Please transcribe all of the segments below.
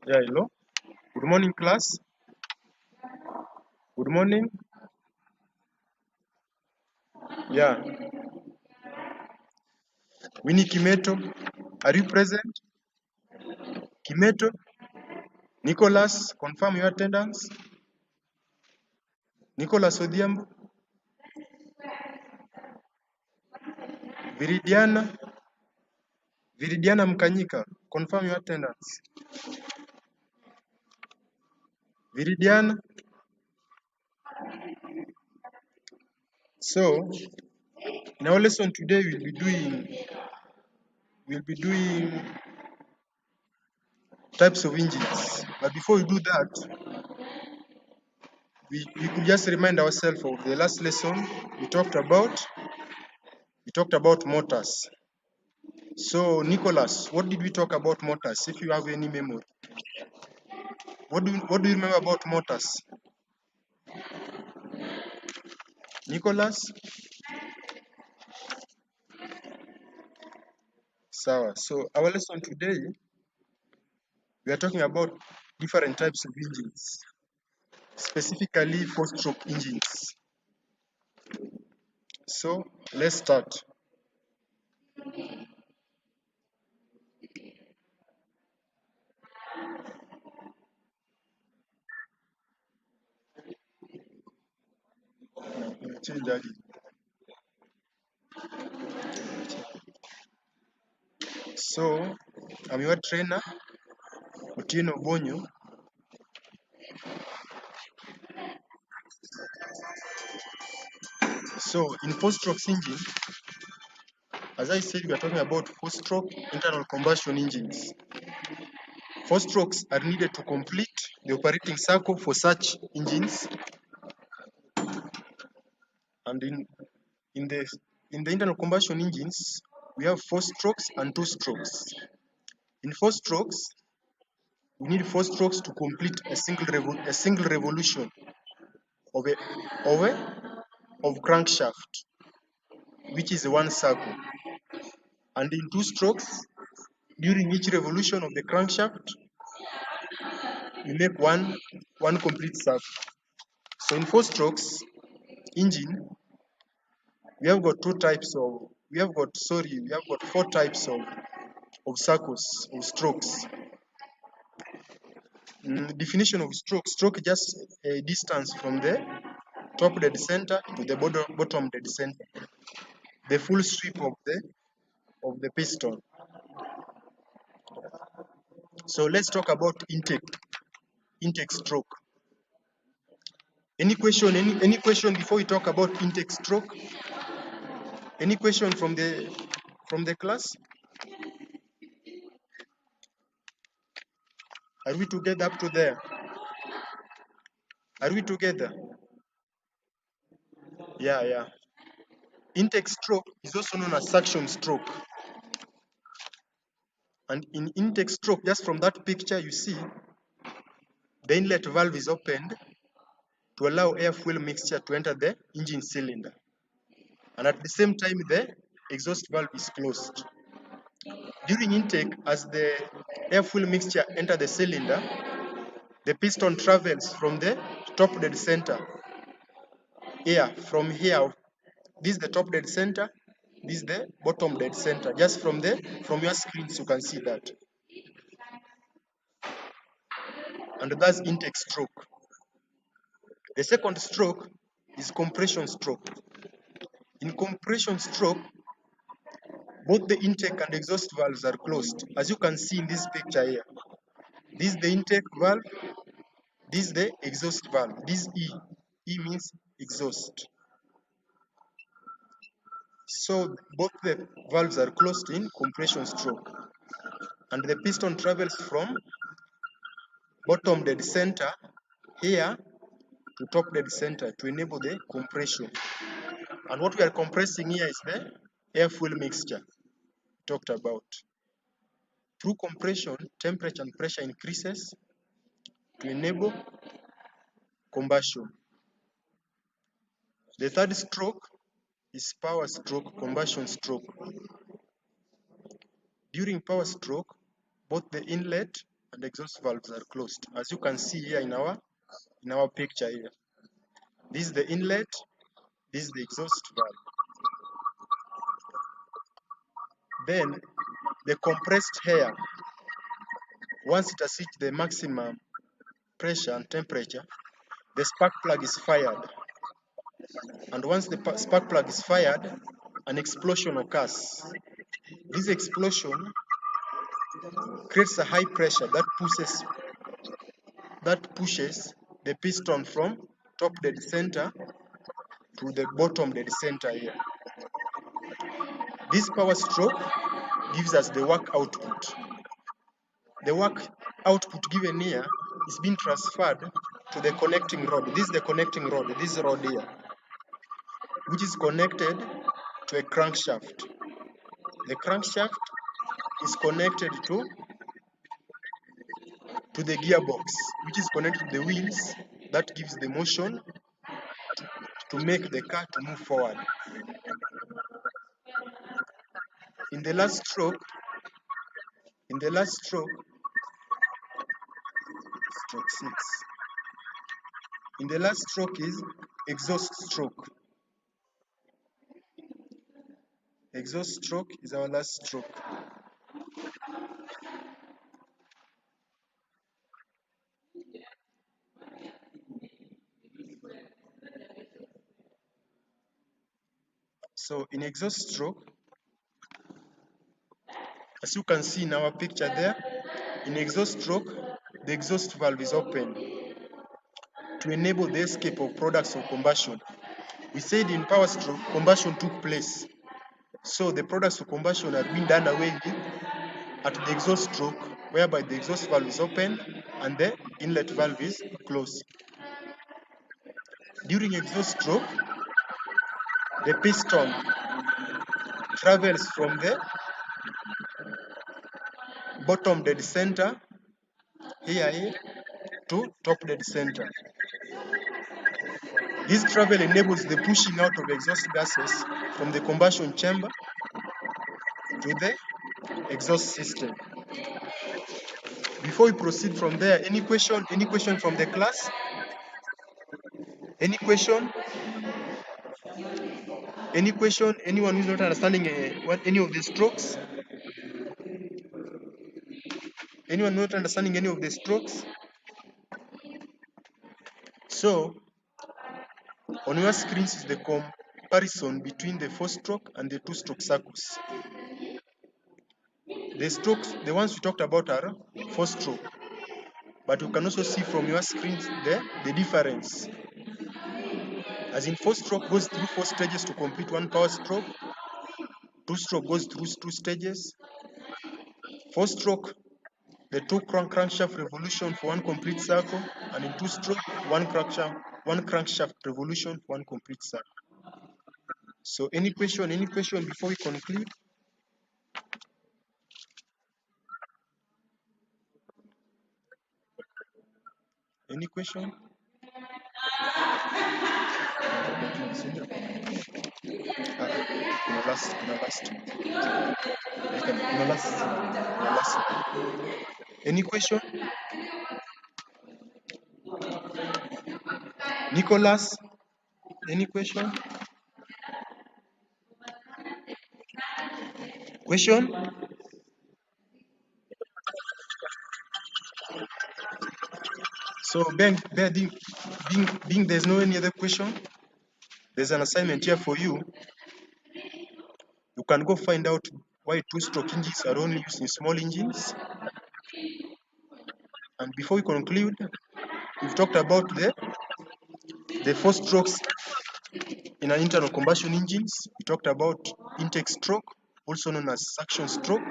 Yeah, hello. Good morning, class. Good morning. Yeah. Winnie Kimeto, are you present? Kimeto, Nicholas, confirm your attendance. Nicholas Odhiambo, Viridiana, Viridiana Mkanyika, confirm your attendance. Viridiana. So, in our lesson today, we'll be doing types of engines. But before we do that, we could just remind ourselves of the last lesson we talked about. We talked about motors. So, Nicholas, what did we talk about motors? If you have any memory, what do you remember about motors? Nicholas? Sawa. So, our lesson today, we are talking about different types of engines, specifically four-stroke engines. So, let's start. Change that. So, I'm your trainer, Otieno Bonyo. So, in four-stroke engine, as I said, we are talking about four-stroke internal combustion engines. Four strokes are needed to complete the operating cycle for such engines. And in the internal combustion engines, we have four strokes and two strokes. In four strokes, we need four strokes to complete a single revolution of of crankshaft, which is one circle. And in two strokes, during each revolution of the crankshaft, we make one complete circle. So in four strokes engine, we have got four types of circles, of strokes. Definition of stroke. Stroke is just a distance from the top dead center to the bottom dead center. The full sweep of the piston. So let's talk about intake stroke. Any question before we talk about intake stroke? Any question from the class? Are we together up to there? Are we together? Yeah. Intake stroke is also known as suction stroke. And in intake stroke, just from that picture you see, the inlet valve is opened to allow air-fuel mixture to enter the engine cylinder. And at the same time, the exhaust valve is closed. During intake, as the air-fuel mixture enters the cylinder, the piston travels from the top dead center. From here, this is the top dead center, this is the bottom dead center. Just from your screens, you can see that. And that's intake stroke. The second stroke is compression stroke. In compression stroke, both the intake and exhaust valves are closed. As you can see in this picture here, this is the intake valve, this is the exhaust valve. This E. E means exhaust. So both the valves are closed in compression stroke. And the piston travels from bottom dead center here to top dead center to enable the compression. And what we are compressing here is the air-fuel mixture talked about. Through compression, temperature and pressure increases to enable combustion. The third stroke is power stroke, combustion stroke. During power stroke, both the inlet and exhaust valves are closed. As you can see here in our picture here. This is the inlet, this is the exhaust valve. Then the compressed air, once it has reached the maximum pressure and temperature, the spark plug is fired. And once the spark plug is fired, an explosion occurs. This explosion creates a high pressure that pushes the piston from top dead center to the bottom dead center here. This power stroke gives us the work output. The work output given here is being transferred to the connecting rod. This is the connecting rod, this rod here, which is connected to a crankshaft. The crankshaft is connected to the gearbox, which is connected to the wheels that gives the motion to make the car to move forward. In the last stroke, stroke 6. In the last stroke is exhaust stroke. Exhaust stroke is our last stroke. So in exhaust stroke, as you can see in our picture there, in exhaust stroke, the exhaust valve is open to enable the escape of products of combustion. We said in power stroke, combustion took place. So the products of combustion are being done away with at the exhaust stroke, whereby the exhaust valve is open and the inlet valve is closed. During exhaust stroke, the piston travels from the bottom dead center here to top dead center. This travel enables the pushing out of exhaust gases from the combustion chamber to the exhaust system. Before we proceed from there, any question from the class? Any question? Any question? Anyone who's not understanding any of the strokes? Anyone not understanding any of the strokes? So, on your screens is the comparison between the 4-stroke and the 2-stroke circles. The strokes, the ones we talked about are 4-stroke, but you can also see from your screens the difference. As in 4-stroke goes through 4 stages to complete 1 power stroke. 2-stroke goes through 2 stages. 4-stroke, the 2 crankshaft revolution for 1 complete circle, and in 2-stroke, 1 crankshaft revolution for 1 complete circle. So any question before we conclude? Any question? Any question? Nicholas, any question? Question? So being there's no any other question, there's an assignment here for you. You can go find out why 2-stroke engines are only used in small engines. And before we conclude, we've talked about the 4 strokes in an internal combustion engines. We talked about intake stroke, also known as suction stroke.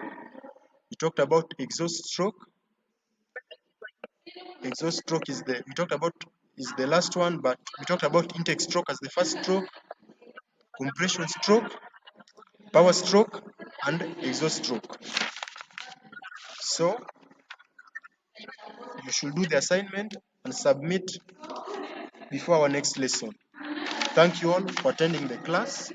We talked about exhaust stroke. Exhaust stroke is the last one, but we talked about intake stroke as the first stroke, compression stroke, power stroke, and exhaust stroke. So you should do the assignment and submit before our next lesson. Thank you all for attending the class.